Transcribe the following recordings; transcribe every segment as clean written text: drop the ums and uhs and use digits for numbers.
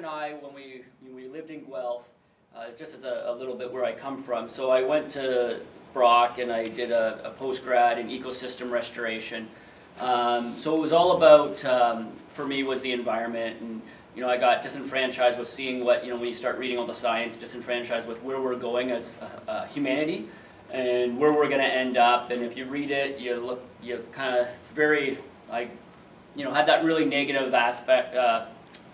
and I, when we lived in Guelph, just as a little bit where I come from, so I went to Brock and I did a post-grad in ecosystem restoration. So it was all about, for me, was the environment, and I got disenfranchised with seeing what, when you start reading all the science, disenfranchised with where we're going as humanity and where we're going to end up. And if you read it, you kind of, it's very, like, had that really negative aspect,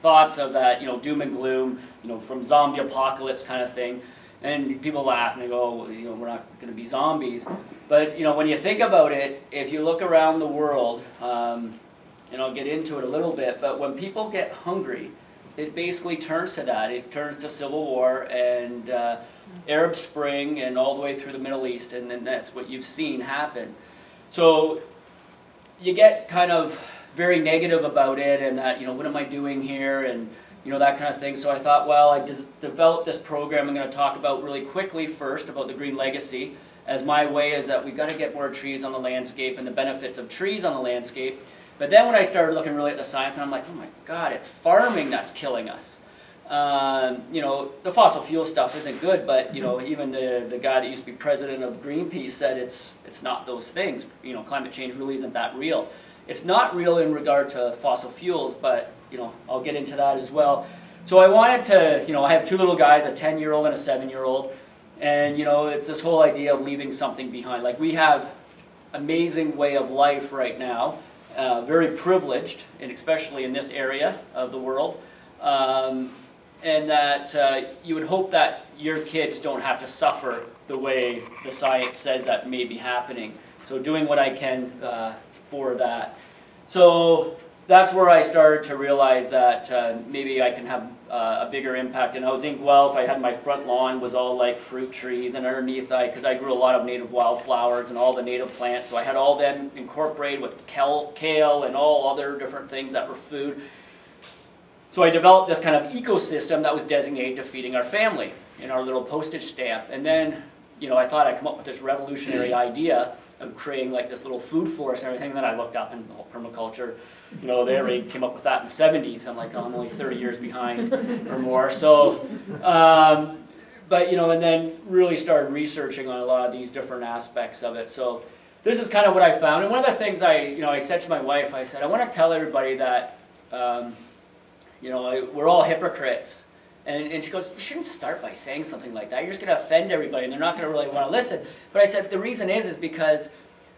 thoughts of that, doom and gloom, from zombie apocalypse kind of thing. And people laugh and they go, we're not going to be zombies. But, when you think about it, if you look around the world, and I'll get into it a little bit, but when people get hungry, it basically turns to that. It turns to civil war and Arab Spring and all the way through the Middle East, and then that's what you've seen happen. So you get kind of very negative about it, and that, what am I doing here, and that kind of thing. So I thought, well, I just developed this program I'm going to talk about really quickly first about the green legacy, as my way is that we've got to get more trees on the landscape and the benefits of trees on the landscape. But then when I started looking really at the science, and I'm like, oh my God, it's farming that's killing us. The fossil fuel stuff isn't good, but even the guy that used to be president of Greenpeace said it's not those things. Climate change really isn't that real. It's not real in regard to fossil fuels, but I'll get into that as well. So I wanted to, I have two little guys, a 10-year-old and a 7-year-old, and it's this whole idea of leaving something behind. Like, we have amazing way of life right now, very privileged, and especially in this area of the world, and that you would hope that your kids don't have to suffer the way the science says that may be happening. So doing what I can for that. So that's where I started to realize that maybe I can have a bigger impact. And I was in Guelph, I had my front lawn was all like fruit trees, and underneath because I grew a lot of native wildflowers and all the native plants, so I had all them incorporated with kale and all other different things that were food. So I developed this kind of ecosystem that was designated to feeding our family in our little postage stamp. And then, I thought I'd come up with this revolutionary idea of creating like this little food forest and everything. And then I looked up in permaculture, they already came up with that in the 70s. I'm like, oh, I'm only 30 years behind or more. So, but and then really started researching on a lot of these different aspects of it. So this is kind of what I found. And one of the things I said to my wife, I said, I want to tell everybody that, we're all hypocrites. And she goes, you shouldn't start by saying something like that. You're just going to offend everybody, and they're not going to really want to listen. But I said, the reason is because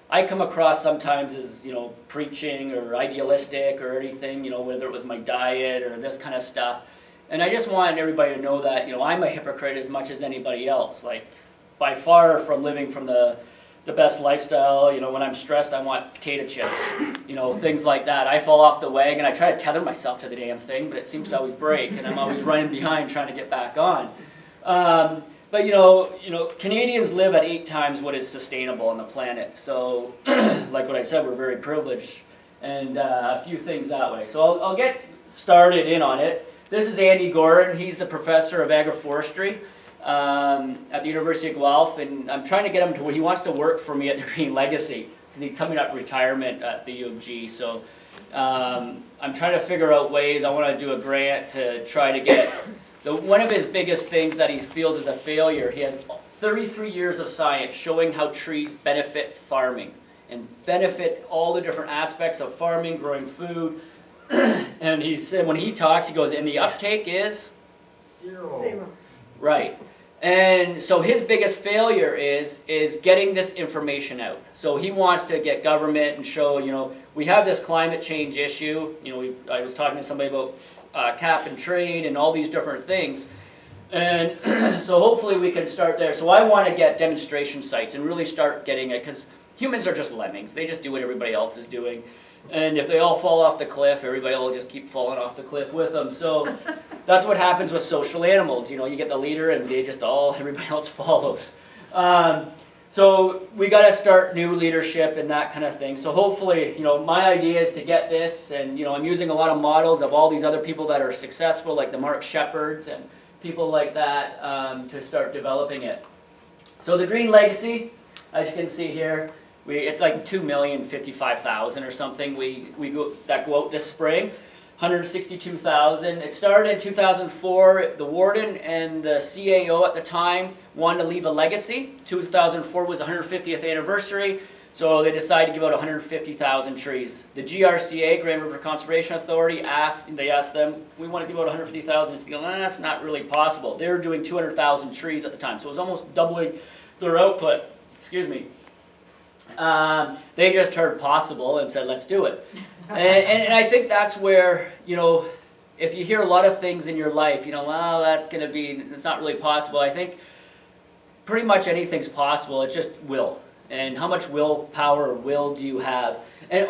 I come across sometimes as, preaching or idealistic or anything, whether it was my diet or this kind of stuff. And I just wanted everybody to know that, I'm a hypocrite as much as anybody else. Like, by far from living from the best lifestyle, when I'm stressed, I want potato chips, things like that. I fall off the wagon. I try to tether myself to the damn thing, but it seems to always break, and I'm always running behind trying to get back on. But Canadians live at 8 times what is sustainable on the planet. So, like what I said, we're very privileged, and a few things that way. So I'll get started in on it. This is Andy Gordon. He's the professor of agroforestry at the University of Guelph, and I'm trying to get him to where he wants to work for me at the Green Legacy, because he's coming up retirement at the U of G. So I'm trying to figure out ways. I want to do a grant to try to get one of his biggest things that he feels is a failure. He has 33 years of science showing how trees benefit farming and benefit all the different aspects of farming, growing food. And he said, when he talks, he goes, and the uptake is? Zero. Right. And so his biggest failure is getting this information out. So he wants to get government and show, we have this climate change issue. I was talking to somebody about cap and trade and all these different things. And so hopefully we can start there. So I want to get demonstration sites and really start getting it, because humans are just lemmings. They just do what everybody else is doing. And if they all fall off the cliff, everybody will just keep falling off the cliff with them. So that's what happens with social animals. You get the leader and they just everybody else follows. So we got to start new leadership and that kind of thing. So hopefully, my idea is to get this, and I'm using a lot of models of all these other people that are successful, like the Mark Shepherds and people like that, to start developing it. So the Green Legacy, as you can see here, it's like 2,055,000 or something that go out this spring. 162,000. It started in 2004. The warden and the CAO at the time wanted to leave a legacy. 2004 was the 150th anniversary, so they decided to give out 150,000 trees. The GRCA, Grand River Conservation Authority, asked them, we want to give out 150,000. They go, that's not really possible. They were doing 200,000 trees at the time, so it was almost doubling their output. Excuse me. They just heard possible and said, let's do it. And I think that's where, if you hear a lot of things in your life, well, it's not really possible. I think pretty much anything's possible. It's just will. And how much willpower or will do you have? And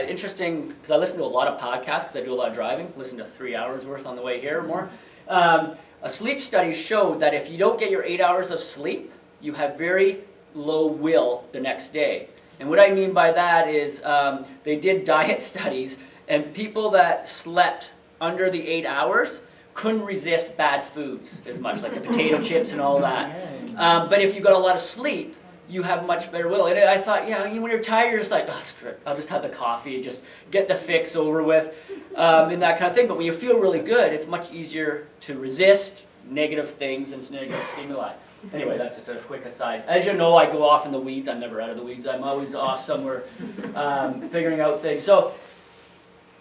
interesting, because I listen to a lot of podcasts because I do a lot of driving. Listen to 3 hours worth on the way here or more. A sleep study showed that if you don't get your 8 hours of sleep, you have very low will the next day. And what I mean by that is they did diet studies, and people that slept under the 8 hours couldn't resist bad foods as much, like the potato chips and all that. But if you got a lot of sleep, you have much better will. And I thought, when you're tired, you're just like, I'll just have the coffee, just get the fix over with, and that kind of thing. But when you feel really good, it's much easier to resist negative things and negative stimuli. Anyway, that's just a quick aside. As you know, I go off in the weeds. I'm never out of the weeds. I'm always off somewhere figuring out things. So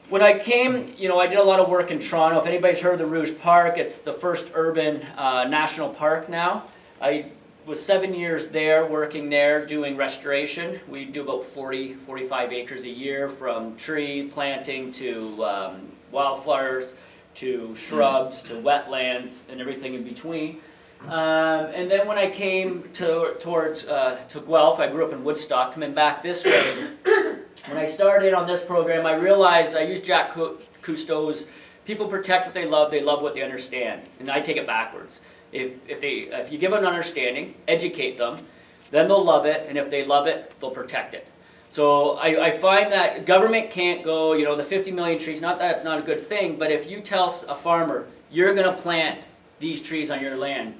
when I came, I did a lot of work in Toronto. If anybody's heard of the Rouge Park, it's the first urban national park now. I was 7 years there, working there, doing restoration. We do about 45 acres a year, from tree planting to wildflowers to shrubs to wetlands and everything in between. And then when I came to Guelph, I grew up in Woodstock, coming back this way. When I started on this program, I realized I used Jacques Cousteau's people protect what they love what they understand. And I take it backwards. If you give an understanding, educate them, then they'll love it, and if they love it, they'll protect it. So I find that government can't go, the 50 million trees, not that it's not a good thing, but if you tell a farmer, you're going to plant these trees on your land,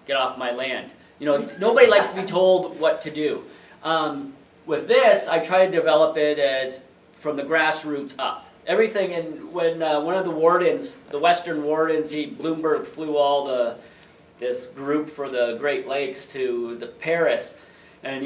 get off my land. Nobody likes to be told what to do. With this, I try to develop it as from the grassroots up. Everything, and when one of the wardens, the Western wardens, Bloomberg flew this group for the Great Lakes to Paris, and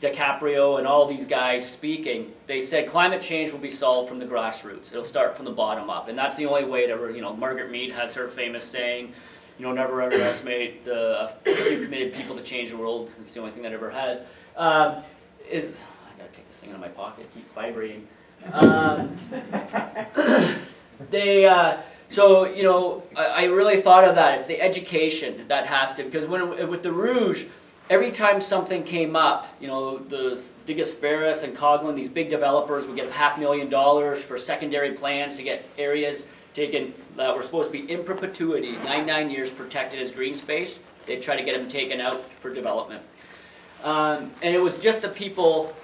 DiCaprio and all these guys speaking, they said climate change will be solved from the grassroots. It'll start from the bottom up, and that's the only way to, Margaret Mead has her famous saying, never underestimate the few committed people to change the world. It's the only thing that ever has. I gotta take this thing out of my pocket, keep vibrating. I really thought of that. It's the education that has to, because with the Rouge, every time something came up, the Digasparis and Coghlan, these big developers would get $500,000 for secondary plans to get areas taken that were supposed to be in perpetuity, 99 years protected as green space. They'd try to get them taken out for development. And it was just the people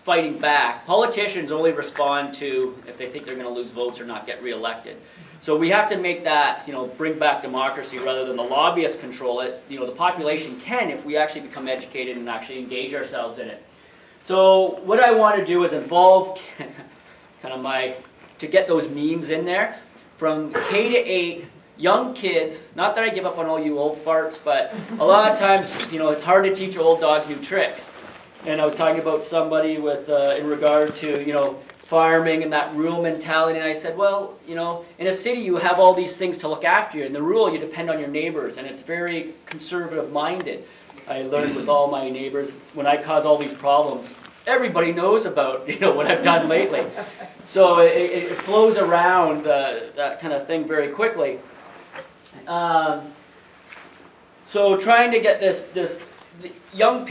fighting back. Politicians only respond to if they think they're going to lose votes or not get reelected. So we have to make that, bring back democracy rather than the lobbyists control it. The population can if we actually become educated and actually engage ourselves in it. So what I want to do is involve, it's kind of to get those memes in there, from K to 8, young kids, not that I give up on all you old farts, but a lot of times, it's hard to teach old dogs new tricks. And I was talking about somebody with, in regard to, farming and that rural mentality, and I said, well, in a city you have all these things to look after you. In the rural, you depend on your neighbors, and it's very conservative-minded. I learned with all my neighbors, when I cause all these problems, everybody knows about, what I've done lately. So it flows around that kind of thing very quickly. So trying to get this young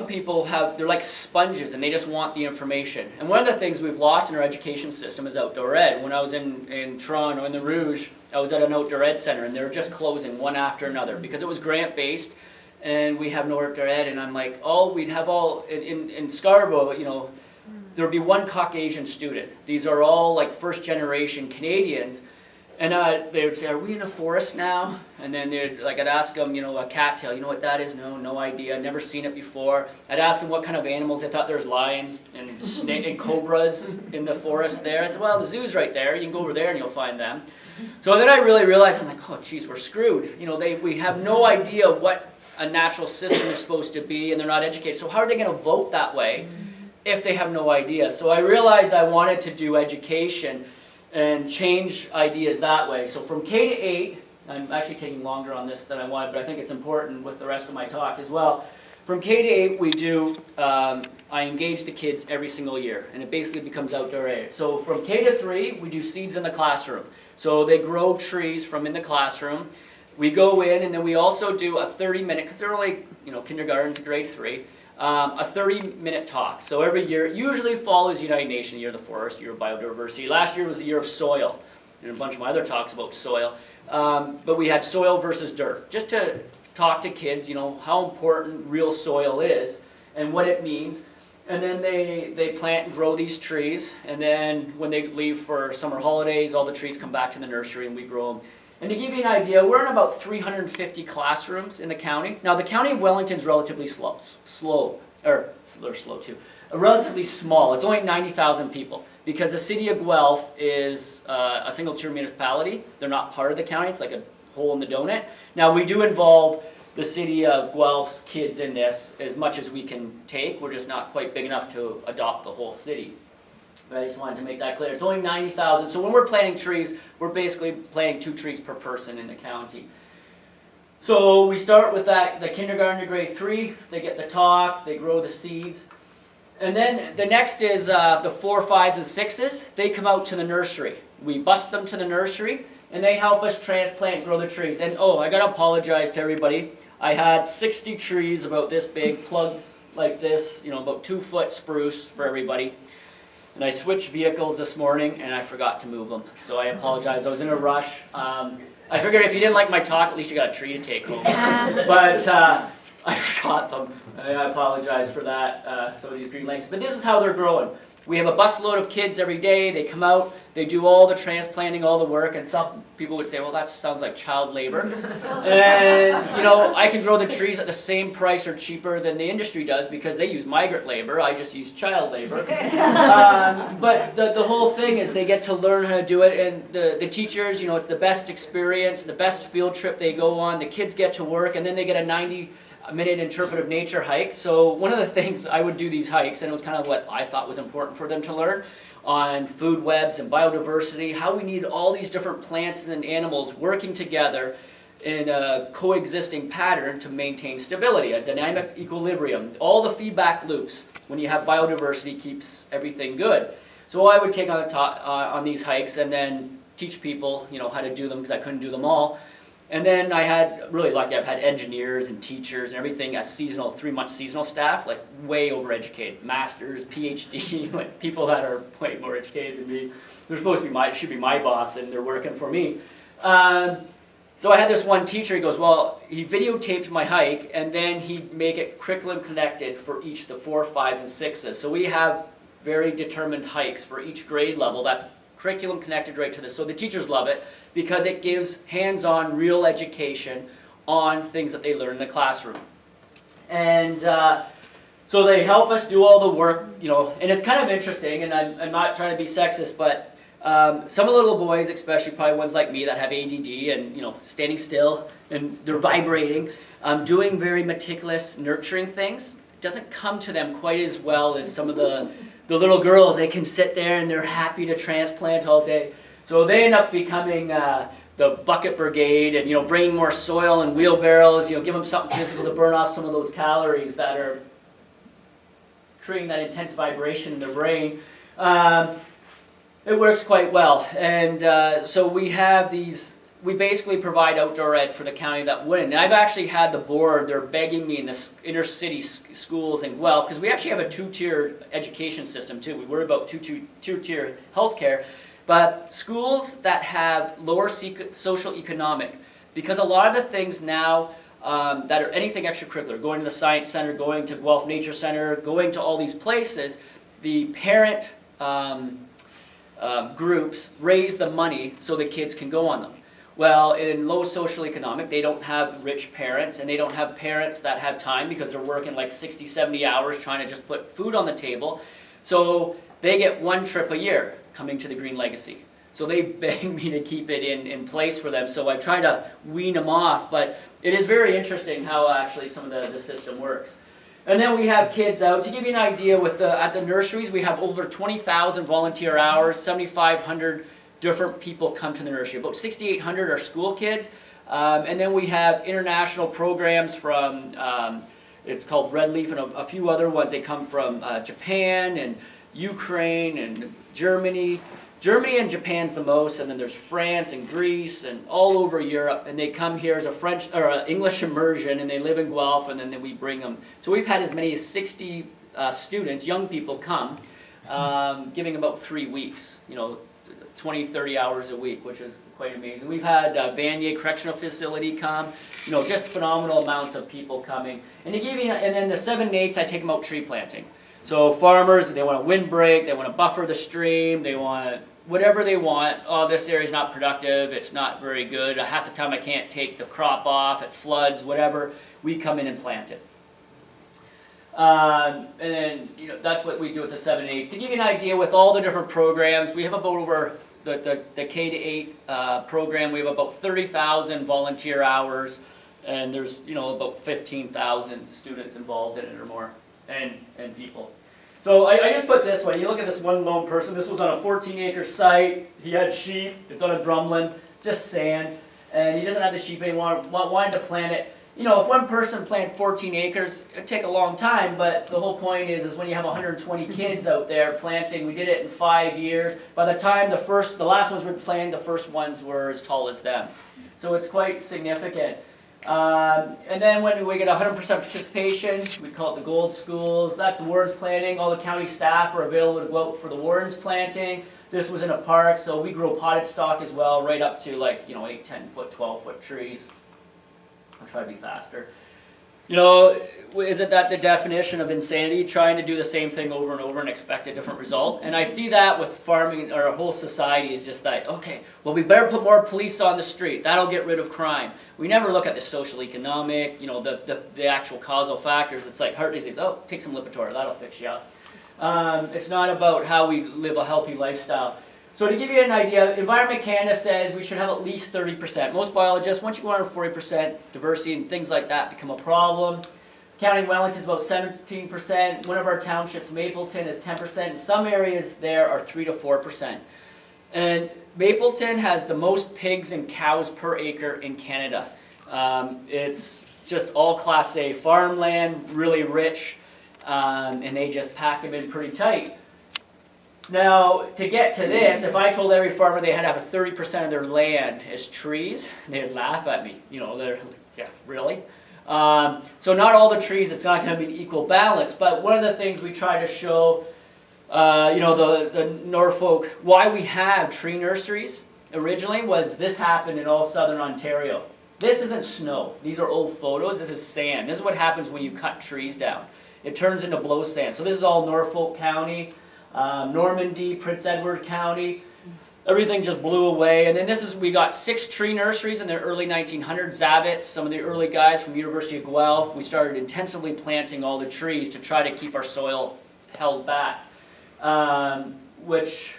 people they're like sponges, and they just want the information. And one of the things we've lost in our education system is outdoor ed. When I was in Toronto, in the Rouge, I was at an outdoor ed center, and they were just closing one after another because it was grant-based, and we have no outdoor ed. And I'm like, we'd have in Scarborough, there would be one Caucasian student. These are all like first-generation Canadians. And they would say, "Are we in a forest now?" And then I'd ask them, a cattail, you know what that is? No idea, never seen it before. I'd ask them what kind of animals they thought. There's lions and and cobras in the forest there. I said, well, the zoo's right there. You can go over there and you'll find them. So then I really realized, I'm like, oh, geez, we're screwed. We have no idea what a natural system is supposed to be, and they're not educated. So how are they going to vote that way if they have no idea? So I realized I wanted to do education and change ideas that way. So from K to 8, I'm actually taking longer on this than I wanted, but I think it's important with the rest of my talk as well. From K to 8, we do, I engage the kids every single year, and it basically becomes outdoor aid. So from K to 3, we do seeds in the classroom. So they grow trees from in the classroom. We go in, and then we also do a 30-minute, because they're only, kindergarten to grade 3, a 30-minute talk. So every year, it usually follows United Nations, Year of the Forest, Year of Biodiversity. Last year was the Year of Soil, and a bunch of my other talks about soil. But we had soil versus dirt, just to talk to kids, how important real soil is and what it means. And then they plant and grow these trees, and then when they leave for summer holidays, all the trees come back to the nursery and we grow them. And to give you an idea, we're in about 350 classrooms in the county. Now, the county of Wellington's relatively relatively small. It's only 90,000 people, because the city of Guelph is a single-tier municipality. They're not part of the county. It's like a hole in the donut. Now, we do involve the city of Guelph's kids in this as much as we can take. We're just not quite big enough to adopt the whole city. But I just wanted to make that clear. It's only 90,000. So when we're planting trees, we're basically planting 2 trees per person in the county. So we start with the kindergarten to grade 3. They get the talk, they grow the seeds. And then the next is the 4, 5s, and 6s. They come out to the nursery. We bus them to the nursery, and they help us transplant and grow the trees. And I got to apologize to everybody. I had 60 trees about this big, plugs like this, about 2-foot spruce for everybody. And I switched vehicles this morning, and I forgot to move them. So I apologize. I was in a rush. I figured if you didn't like my talk, at least you got a tree to take home. But I forgot them. I apologize for that, some of these green legs. But this is how they're growing. We have a busload of kids every day. They come out, they do all the transplanting, all the work, and some people would say, well, that sounds like child labor. And, I can grow the trees at the same price or cheaper than the industry does because they use migrant labor. I just use child labor. But the whole thing is they get to learn how to do it, and the teachers, it's the best experience, the best field trip they go on. The kids get to work, and then they get a 90-minute interpretive nature hike. So one of the things, I would do these hikes, and it was kind of what I thought was important for them to learn on food webs and biodiversity, how we need all these different plants and animals working together in a coexisting pattern to maintain stability, a dynamic equilibrium. All the feedback loops, when you have biodiversity, keeps everything good. So I would take on these hikes and then teach people, how to do them, because I couldn't do them all. And then I had, really lucky, I've had engineers and teachers and everything as 3-month seasonal staff, like way overeducated, masters, PhD, like people that are way more educated than me. They're supposed to be should be my boss, and they're working for me. So I had this one teacher, he goes, well, he videotaped my hike, and then he'd make it curriculum connected for each, the 4, 5s, and 6s. So we have very determined hikes for each grade level. That's curriculum connected right to this. So the teachers love it, because it gives hands-on real education on things that they learn in the classroom. And so they help us do all the work, and it's kind of interesting, and I'm not trying to be sexist, but some of the little boys, especially probably ones like me that have ADD and, standing still and they're vibrating, doing very meticulous, nurturing things, doesn't come to them quite as well as some of the little girls. They can sit there and they're happy to transplant all day. So they end up becoming the bucket brigade and, bringing more soil and wheelbarrows, give them something physical to burn off some of those calories that are creating that intense vibration in their brain. It works quite well. And so we have these, we basically provide outdoor ed for the county that wouldn't. And I've actually had the board, they're begging me in the inner city schools in Guelph, because we actually have a 2-tier education system too. We worry about 2-tier healthcare. But schools that have lower social economic, because a lot of the things now that are anything extracurricular, going to the Science Center, going to Guelph Nature Center, going to all these places, the parent groups raise the money so the kids can go on them. Well, in low social economic, they don't have rich parents, and they don't have parents that have time because they're working like 60, 70 hours trying to just put food on the table. So they get one trip a year coming to the Green Legacy. So they beg me to keep it in place for them. So I try to wean them off, but it is very interesting how actually some of the system works. And then we have kids out. To give you an idea, at the nurseries, we have over 20,000 volunteer hours, 7,500 different people come to the nursery. About 6,800 are school kids. And then we have international programs from, it's called Red Leaf, and a few other ones. They come from Japan and Ukraine and Germany. Germany and Japan's the most, and then there's France and Greece and all over Europe, and they come here as a French or English immersion, and they live in Guelph, and then we bring them. So we've had as many as 60 students, young people, come, giving about 3 weeks, 20, 30 hours a week, which is quite amazing. We've had Vanier Correctional Facility come, just phenomenal amounts of people coming. And to give you, and then the 7 and 8s, I take them out tree planting. So farmers, they want a windbreak, they want to buffer the stream, they want whatever they want. Oh, this area's not productive, it's not very good. Half the time I can't take the crop off, it floods, whatever. We come in and plant it. And then, that's what we do with the 7 and 8s. To give you an idea, with all the different programs, we have about over the K-8 program, we have about 30,000 volunteer hours, and there's, about 15,000 students involved in it or more, and people. So I just put this one. You look at this one lone person. This was on a 14-acre site. He had sheep. It's on a drumlin. It's just sand. And he doesn't have the sheep anymore. Wanted to plant it. If one person planted 14 acres, it would take a long time. But the whole point is when you have 120 kids out there planting, we did it in 5 years. By the time the last ones were planted, the first ones were as tall as them. So it's quite significant. And then when we get 100% participation, we call it the Gold Schools. That's the Wardens planting. All the county staff are available to go out for the Wardens planting. This was in a park, so we grow potted stock as well, right up to 8, 10 foot, 12 foot trees. I'll try to be faster. Isn't that the definition of insanity? Trying to do the same thing over and over and expect a different result. And I see that with farming, or our whole society is just like, okay, well, we better put more police on the street. That'll get rid of crime. We never look at the social economic, the actual causal factors. It's like heart disease. Oh, take some Lipitor. That'll fix you up. It's not about how we live a healthy lifestyle. So to give you an idea, Environment Canada says we should have at least 30%. Most biologists, once you go under 40%, diversity and things like that become a problem. County Wellington is about 17%. One of our townships, Mapleton, is 10%. In some areas there are 3 to 4%. And Mapleton has the most pigs and cows per acre in Canada. It's just all Class A farmland, really rich, and they just pack them in pretty tight. Now, to get to this, if I told every farmer they had to have 30% of their land as trees, they'd laugh at me. They're like, yeah, really? So not all the trees, it's not going to be an equal balance, but one of the things we try to show, the Norfolk, why we have tree nurseries originally was this happened in all southern Ontario. This isn't snow. These are old photos. This is sand. This is what happens when you cut trees down. It turns into blow sand. So this is all Norfolk County. Normandy, Prince Edward County, everything just blew away. And then we got 6 tree nurseries in the early 1900s. Zavitz, some of the early guys from University of Guelph. We started intensively planting all the trees to try to keep our soil held back, which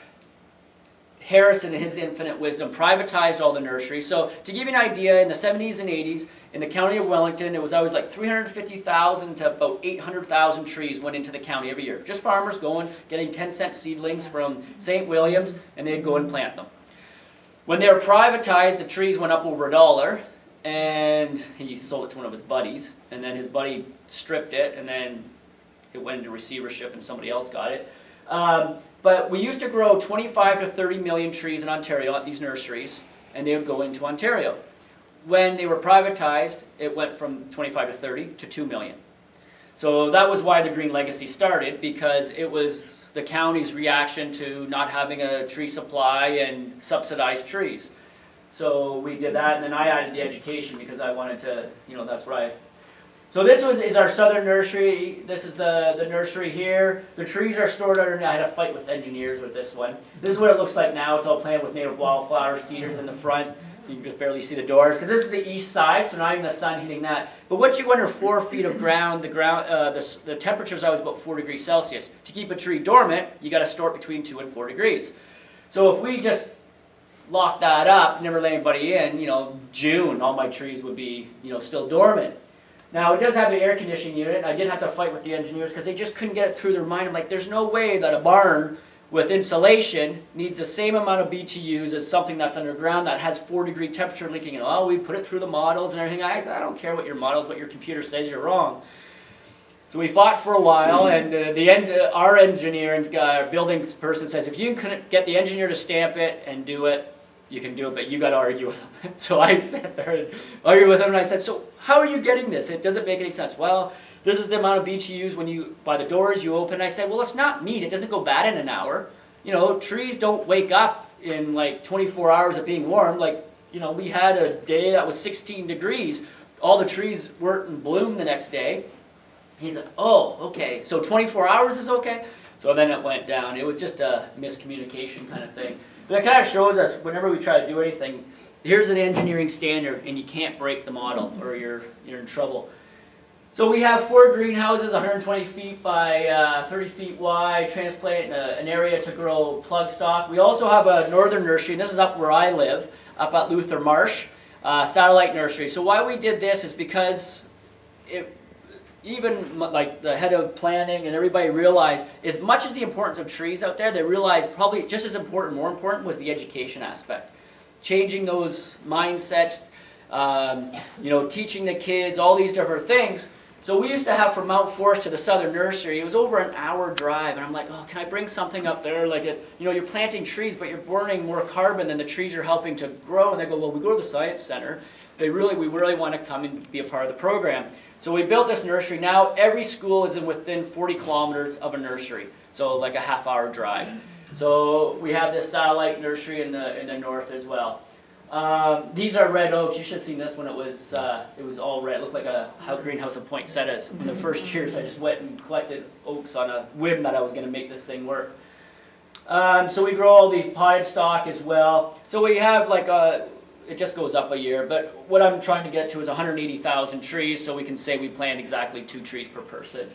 Harrison, in his infinite wisdom, privatized all the nurseries. So to give you an idea, in the 70s and 80s, in the county of Wellington, it was always like 350,000 to about 800,000 trees went into the county every year. Just farmers getting 10-cent seedlings from St. William's, and they'd go and plant them. When they were privatized, the trees went up over $1, and he sold it to one of his buddies, and then his buddy stripped it, and then it went into receivership, and somebody else got it. But we used to grow 25 to 30 million trees in Ontario at these nurseries, and they would go into Ontario. When they were privatized, it went from 25 to 30 to 2 million. So that was why the Green Legacy started, because it was the county's reaction to not having a tree supply and subsidized trees. So we did that, and then I added the education because I wanted to, that's where So this is our southern nursery. This is the nursery here. The trees are stored underneath. I had a fight with engineers with this one. This is what it looks like now. It's all planted with native wildflowers, cedars in the front. You can just barely see the doors because this is the east side, so not even the sun hitting that. But once you go under 4 feet of ground, the temperature is always about 4 degrees Celsius. To keep a tree dormant, you got to store it between 2 and 4 degrees. So if we just lock that up, never let anybody in, June, all my trees would be, still dormant. Now, it does have an air conditioning unit, and I did have to fight with the engineers because they just couldn't get it through their mind. I'm like, there's no way that a barn with insulation needs the same amount of BTUs as something that's underground that has 4-degree temperature leaking. And we put it through the models and everything. I said, I don't care what your models, what your computer says, you're wrong. So we fought for a while, and our engineer and building person says, if you can get the engineer to stamp it and do it, you can do it, but you got to argue with him. So I sat there and argued with him, and I said, so how are you getting this? It doesn't make any sense. Well, this is the amount of BTUs when you, by the doors you open. I said, well, it's not meat. It doesn't go bad in an hour. Trees don't wake up in like 24 hours of being warm. We had a day that was 16 degrees. All the trees weren't in bloom the next day. He's like, oh, okay, so 24 hours is okay? So then it went down. It was just a miscommunication kind of thing. But it kind of shows us, whenever we try to do anything, here's an engineering standard, and you can't break the model, or you're in trouble. So we have 4 greenhouses, 120 feet by 30 feet wide, transplant in an area to grow plug stock. We also have a northern nursery, and this is up where I live, up at Luther Marsh, satellite nursery. So why we did this is because even like the head of planning and everybody realized, as much as the importance of trees out there, they realized probably just as important, more important, was the education aspect. Changing those mindsets, teaching the kids, all these different things. So we used to have from Mount Forest to the southern nursery, it was over an hour drive, and I'm like, oh, can I bring something up there? You're planting trees, but you're burning more carbon than the trees you're helping to grow. And they go, well, we go to the science center. We really want to come and be a part of the program. So we built this nursery. Now every school is within 40 kilometers of a nursery, so like a half-hour drive. So we have this satellite nursery in the north as well. These are red oaks. You should have seen this when it was all red. It looked like a greenhouse of poinsettias. In the first years, I just went and collected oaks on a whim that I was going to make this thing work. So we grow all these pine stock as well. So we have it just goes up a year, but what I'm trying to get to is 180,000 trees, so we can say we plant exactly 2 trees per person.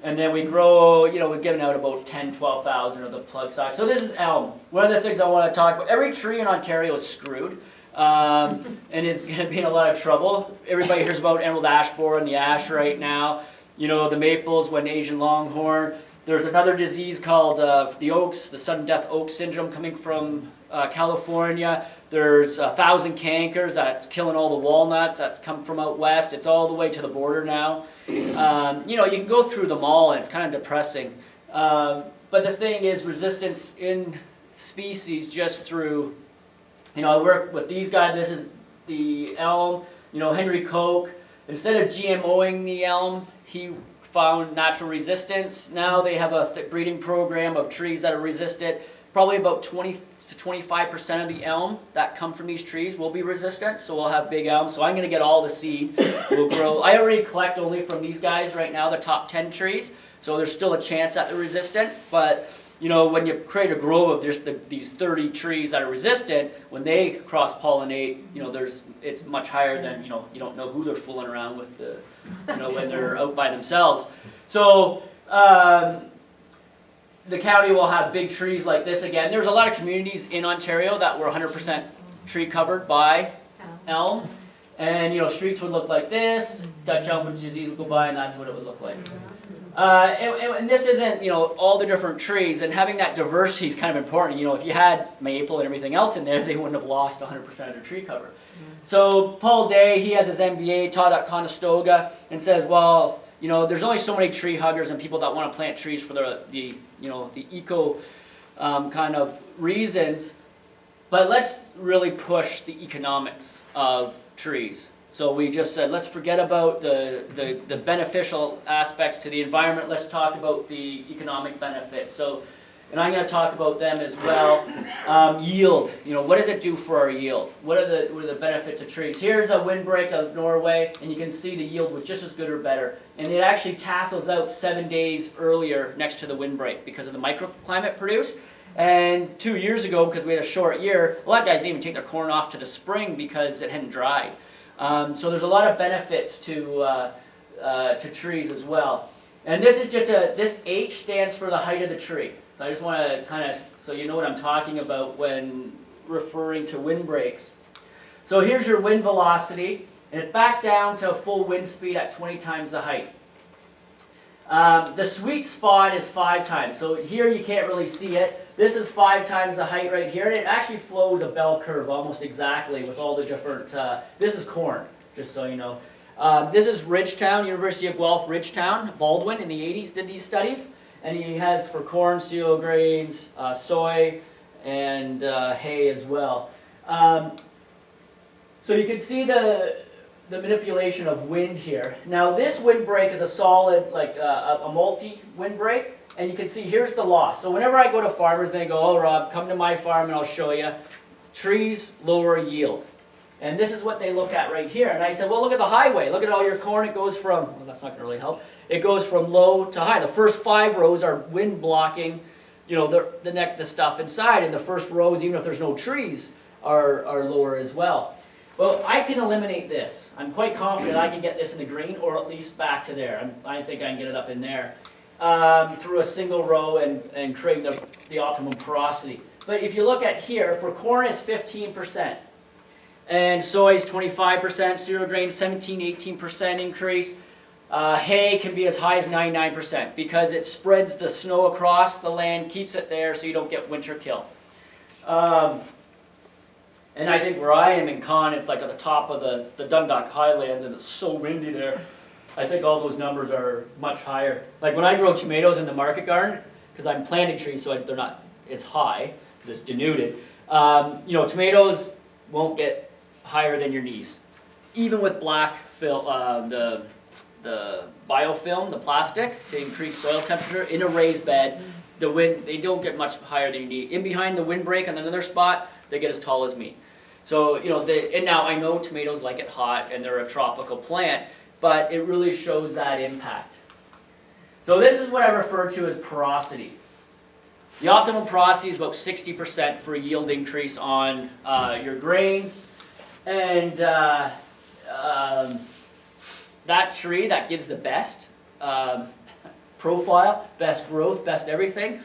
And then we grow, we're giving out about 10, 12,000 of the plug stock. So this is elm. One of the things I want to talk about, every tree in Ontario is screwed and is going to be in a lot of trouble. Everybody hears about emerald ash borer and the ash right now. The maples, when Asian longhorn. There's another disease called the oaks, the sudden death oak syndrome coming from California. There's 1,000 cankers that's killing all the walnuts that's come from out west. It's all the way to the border now. You can go through them all, and it's kind of depressing. But the thing is, resistance in species just through, I work with these guys. This is the elm. Henry Koch, instead of GMOing the elm, he found natural resistance. Now they have a breeding program of trees that are resistant. Probably about 20 to 25% of the elm that come from these trees will be resistant, so we'll have big elm. So I'm going to get all the seed. We'll grow. I already collect only from these guys right now, the top 10 trees, so there's still a chance that they're resistant. But when you create a grove of these 30 trees that are resistant, when they cross-pollinate, it's much higher than, you don't know who they're fooling around with, when they're out by themselves. So the county will have big trees like this again. There's a lot of communities in Ontario that were 100% tree covered by elm. And, streets would look like this. Dutch elm disease would go by, and that's what it would look like. And this isn't, all the different trees. And having that diversity is kind of important. If you had maple and everything else in there, they wouldn't have lost 100% of their tree cover. So Paul Day, he has his MBA, taught at Conestoga, and says, well, there's only so many tree huggers and people that want to plant trees for the eco kind of reasons, but let's really push the economics of trees. So we just said, let's forget about the beneficial aspects to the environment. Let's talk about the economic benefits. So, and I'm going to talk about them as well. Yield, what does it do for our yield? What are the benefits of trees? Here's a windbreak of Norway, and you can see the yield was just as good or better. And it actually tassels out 7 days earlier next to the windbreak because of the microclimate produced. And 2 years ago, because we had a short year, a lot of guys didn't even take their corn off to the spring because it hadn't dried. So there's a lot of benefits to trees as well. And this is just this H stands for the height of the tree. So I just want to kind of, so you know what I'm talking about when referring to windbreaks. So here's your wind velocity, and it's back down to full wind speed at 20 times the height. The sweet spot is 5 times. So here you can't really see it. This is 5 times the height right here, and it actually flows a bell curve almost exactly with all the different, this is corn, just so you know. This is Ridgetown, University of Guelph, Ridgetown. Baldwin in the 80s did these studies. And he has for corn, cereal grains, soy, and hay as well. So you can see the manipulation of wind here. Now this windbreak is a solid, like a multi-windbreak. And you can see here's the loss. So whenever I go to farmers, they go, oh Rob, come to my farm and I'll show you. Trees lower yield. And this is what they look at right here. And I said, well, look at the highway. Look at all your corn. It goes from, well, that's not going to really help. It goes from low to high. The first 5 rows are wind blocking, the stuff inside. And the first rows, even if there's no trees, are lower as well. Well, I can eliminate this. I'm quite confident I can get this in the green, or at least back to there. I think I can get it up in there through a single row and create the optimum porosity. But if you look at here, for corn it's 15%. And soy is 25%, cereal grains 17-18% increase. Hay can be as high as 99% because it spreads the snow across the land, keeps it there so you don't get winter kill. And I think where I am in Con, it's like at the top of the Dundalk Highlands and it's so windy there. I think all those numbers are much higher. Like when I grow tomatoes in the market garden, because I'm planting trees so they're not as high, because it's denuded, tomatoes won't get higher than your knees. Even with black film, the biofilm, the plastic, to increase soil temperature in a raised bed, they don't get much higher than your knee. In behind the windbreak on another spot, they get as tall as me. So, and now I know tomatoes like it hot and they're a tropical plant, but it really shows that impact. So this is what I refer to as porosity. The optimum porosity is about 60% for a yield increase on your grains. And that tree that gives the best profile, best growth, best everything,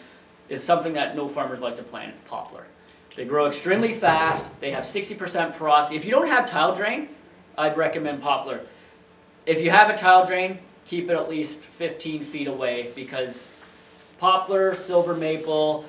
is something that no farmers like to plant. It's poplar. They grow extremely fast. They have 60% porosity. If you don't have tile drain, I'd recommend poplar. If you have a tile drain, keep it at least 15 feet away because poplar, silver maple,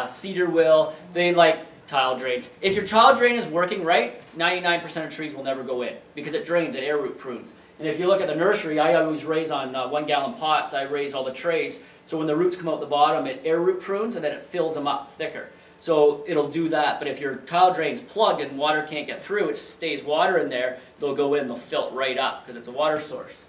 cedar will, they like tile drains. If your tile drain is working right, 99% of trees will never go in because it drains, it air root prunes. And if you look at the nursery, I always raise on 1 gallon pots, I raise all the trays. So when the roots come out the bottom, it air root prunes and then it fills them up thicker. So it'll do that. But if your tile drain's plugged and water can't get through, it stays water in there, they'll go in, they'll fill it right up because it's a water source.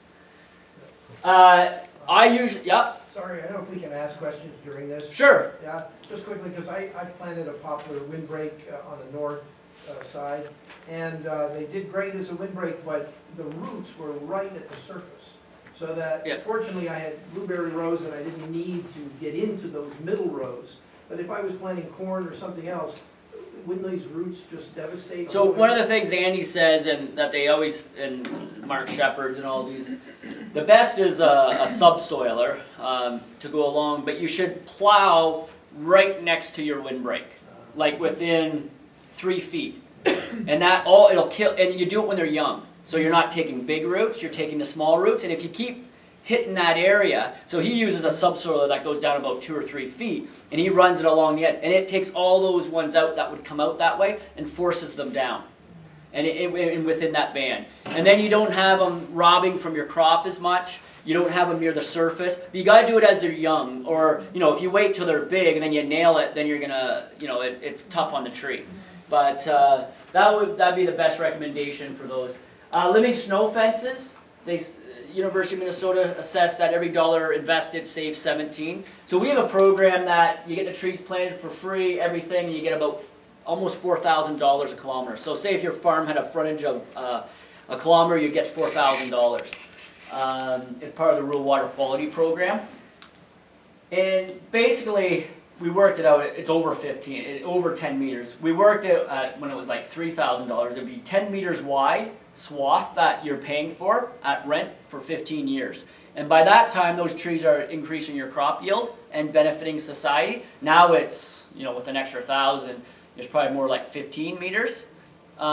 I usually, yep. Sorry, I don't know if we can ask questions during this. Sure. Yeah, just quickly, because I planted a poplar windbreak on the north side, and they did great as a windbreak, but the roots were right at the surface. So that, fortunately, I had blueberry rows, and I didn't need to get into those middle rows. But if I was planting corn or something else, wouldn't these roots just devastate? So one of the things Andy says, and that they always, and Mark Shepard's and all these, the best is a subsoiler to go along, but you should plow right next to your windbreak, like within 3 feet. And that it'll kill, and you do it when they're young. So you're not taking big roots, you're taking the small roots, and if you keep hitting that area, so he uses a subsoiler that goes down about 2 or 3 feet, and he runs it along the end, and it takes all those ones out that would come out that way and forces them down, and within that band. And then you don't have them robbing from your crop as much. You don't have them near the surface. But you got to do it as they're young, or if you wait till they're big and then you nail it, then you're gonna, it's tough on the tree. But that'd be the best recommendation for those. Living snow fences. University of Minnesota assessed that every dollar invested saves 17. So we have a program that you get the trees planted for free, everything, and you get about almost $4,000 a kilometer. So say if your farm had a frontage of a kilometer, you get $4,000. It's part of the rural water quality program. And basically, we worked it out, it's over 10 meters. We worked it at, when it was like $3,000, it'd be 10 meters wide swath that you're paying for at rent for 15 years. And by that time, those trees are increasing your crop yield and benefiting society. Now it's, with an extra 1,000, it's probably more like 15 meters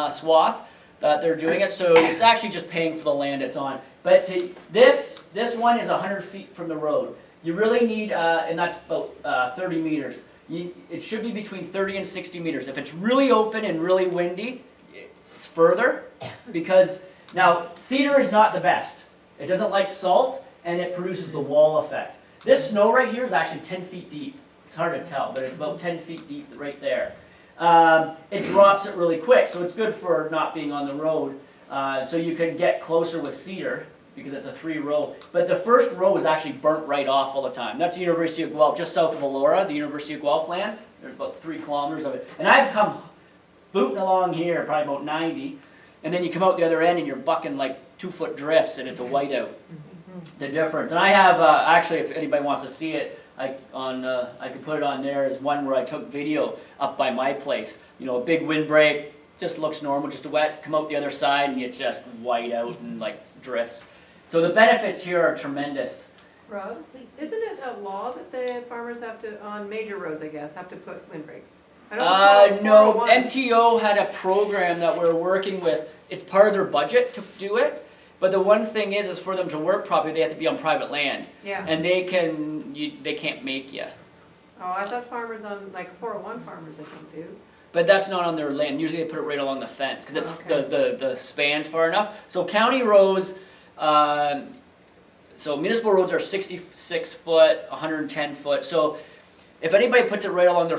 swath that they're doing it. So it's actually just paying for the land it's on. But this one is 100 feet from the road. You really need, and that's about 30 meters. It should be between 30 and 60 meters. If it's really open and really windy, it's further, because now cedar is not the best. It doesn't like salt, and it produces the wall effect. This snow right here is actually 10 feet deep. It's hard to tell, but it's about 10 feet deep right there. It drops it really quick, so it's good for not being on the road. So you can get closer with cedar, because it's a 3-row. But the first row is actually burnt right off all the time. That's the University of Guelph, just south of Elora, the University of Guelph lands. There's about 3 kilometers of it. And I've come booting along here, probably about 90, and then you come out the other end and you're bucking like 2-foot drifts, and it's a whiteout. The difference. And I have, actually, if anybody wants to see it, I could put it on there as one where I took video up by my place. A big windbreak, just looks normal, just a wet, come out the other side and it's just white out and like drifts. So the benefits here are tremendous. Rob, isn't it a law that the farmers have to, on major roads I guess, have to put windbreaks? No, MTO had a program that we're working with. It's part of their budget to do it. But the one thing is for them to work properly, they have to be on private land. Yeah. And they can't make you. Oh, I thought farmers on, like 401 farmers I think do. But that's not on their land. Usually they put it right along the fence, because it's the span's far enough. So county roads, so municipal roads are 66 foot, 110 foot. So if anybody puts it right along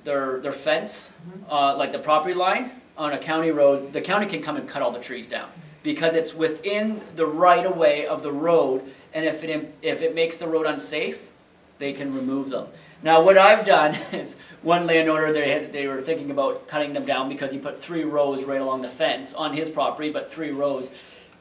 their fence, like the property line on a county road, the county can come and cut all the trees down, because it's within the right-of-way of the road, and if it makes the road unsafe, they can remove them. Now what I've done is, one landowner, they were thinking about cutting them down because he put 3 rows right along the fence on his property, but 3 rows.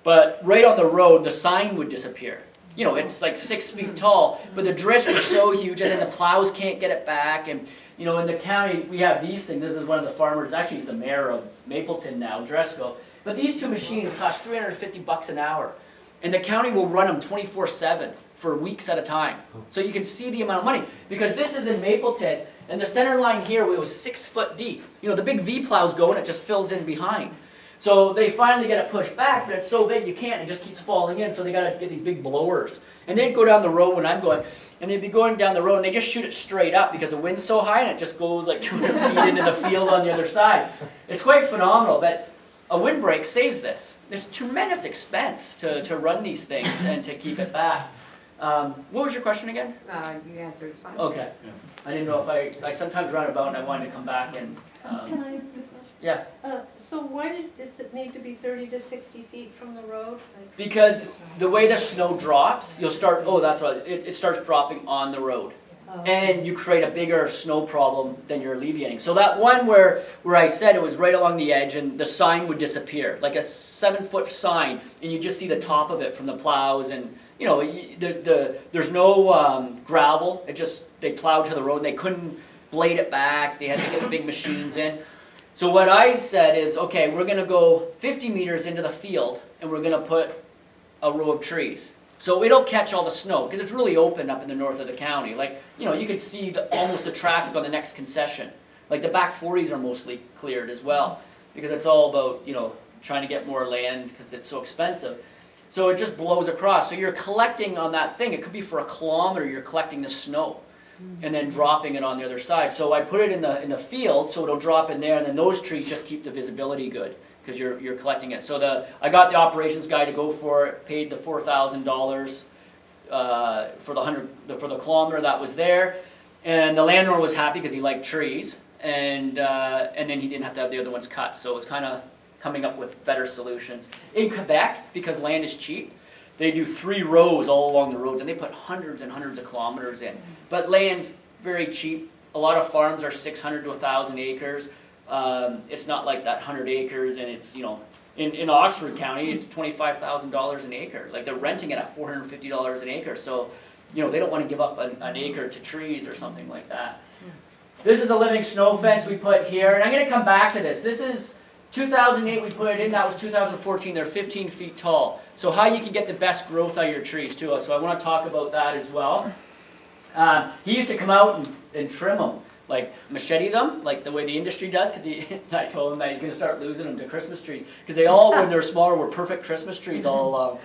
But right on the road, the sign would disappear. It's like 6 feet tall, but the drifts were so huge, and then the plows can't get it back. And in the county, we have these things. This is one of the farmers, actually he's the mayor of Mapleton now, Dresco. But these 2 machines cost $350 an hour, and the county will run them 24/7 for weeks at a time. So you can see the amount of money, because this is in Mapleton, and the center line here it was 6 foot deep. The big V plows go and it just fills in behind. So they finally get it pushed back, but it's so big you can't. It just keeps falling in. So they got to get these big blowers, and they'd go down the road when I'm going, and they'd be going down the road, and they just shoot it straight up because the wind's so high, and it just goes like 200 feet into the field on the other side. It's quite phenomenal, but a windbreak saves this. There's tremendous expense to run these things and to keep it back. What was your question again? You answered, it's fine. Okay. Yeah. I didn't know if I sometimes run about and I wanted to come back and... Can I answer your question? Yeah. So why does it need to be 30 to 60 feet from the road? Because the way the snow drops, you'll start, that's right, it starts dropping on the road. Oh. And you create a bigger snow problem than you're alleviating. So that one where I said it was right along the edge and the sign would disappear, like a 7-foot sign, and you just see the top of it from the plows, and there's no gravel. They plowed to the road and they couldn't blade it back. They had to get the big machines in. So what I said is, okay, we're going to go 50 meters into the field and we're going to put a row of trees. So it'll catch all the snow, because it's really open up in the north of the county. Like, you can see almost the traffic on the next concession. Like the back 40s are mostly cleared as well, because it's all about, trying to get more land because it's so expensive. So it just blows across. So you're collecting on that thing. It could be for a kilometer you're collecting the snow and then dropping it on the other side. So I put it in the field so it'll drop in there, and then those trees just keep the visibility good, because you're collecting it. So I got the operations guy to go for it, paid the $4,000 for the kilometer that was there, and the landlord was happy because he liked trees, and then he didn't have to have the other ones cut. So it was kind of coming up with better solutions. In Quebec, because land is cheap, they do 3 rows all along the roads, and they put hundreds and hundreds of kilometers in. But land's very cheap. A lot of farms are 600 to 1,000 acres. It's not like that 100 acres, and it's, you know, in Oxford County, it's $25,000 an acre. Like, they're renting it at $450 an acre, so, you know, they don't want to give up an acre to trees or something like that. This is a living snow fence we put here, and I'm going to come back to this. This is 2008 we put it in, that was 2014, they're 15 feet tall. So how you can get the best growth out of your trees too, so I want to talk about that as well. He used to come out and trim them, like machete them, like the way the industry does, because I told him that he's going to start losing them to Christmas trees, because they all, when they're smaller, were perfect Christmas trees all along.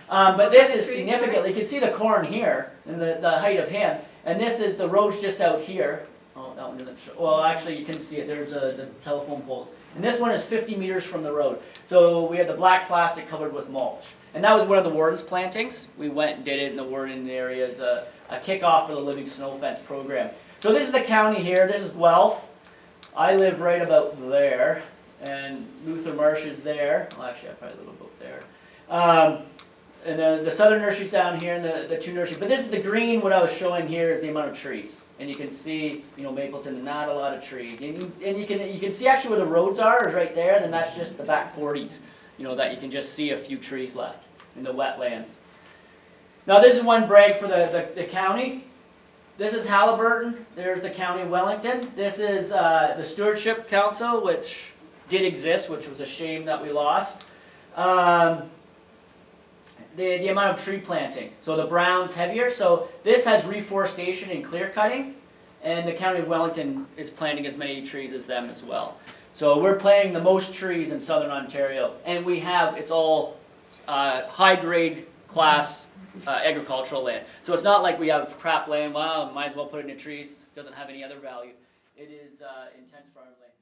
But this is significantly, you can see the corn here, and the height of him, and this is, the road's just out here. Oh, that one doesn't show, well actually you can see it, there's the telephone poles. And this one is 50 meters from the road. So we had the black plastic covered with mulch. And that was one of the warden's plantings. We went and did it in the warden area as a kickoff for the Living Snow Fence program. So this is the county here, this is Guelph. I live right about there, and Luther Marsh is there. Well, actually I probably live about there. And the southern nursery's down here, and the 2 nurseries. But this is the green, what I was showing here is the amount of trees. And you can see, you know, Mapleton, not a lot of trees. And you can see actually where the roads are is right there, and that's just the back 40s. You know, that you can just see a few trees left in the wetlands. Now this is one brag for the county. This is Halliburton. There's the county of Wellington. This is the Stewardship Council, which did exist, which was a shame that we lost. The amount of tree planting. So the brown's heavier. So this has reforestation and clear cutting, and the county of Wellington is planting as many trees as them as well. So we're planting the most trees in southern Ontario, and we have, it's all high grade class agricultural land. So it's not like we have crap land, well, might as well put it in trees, doesn't have any other value. It is intense farmland.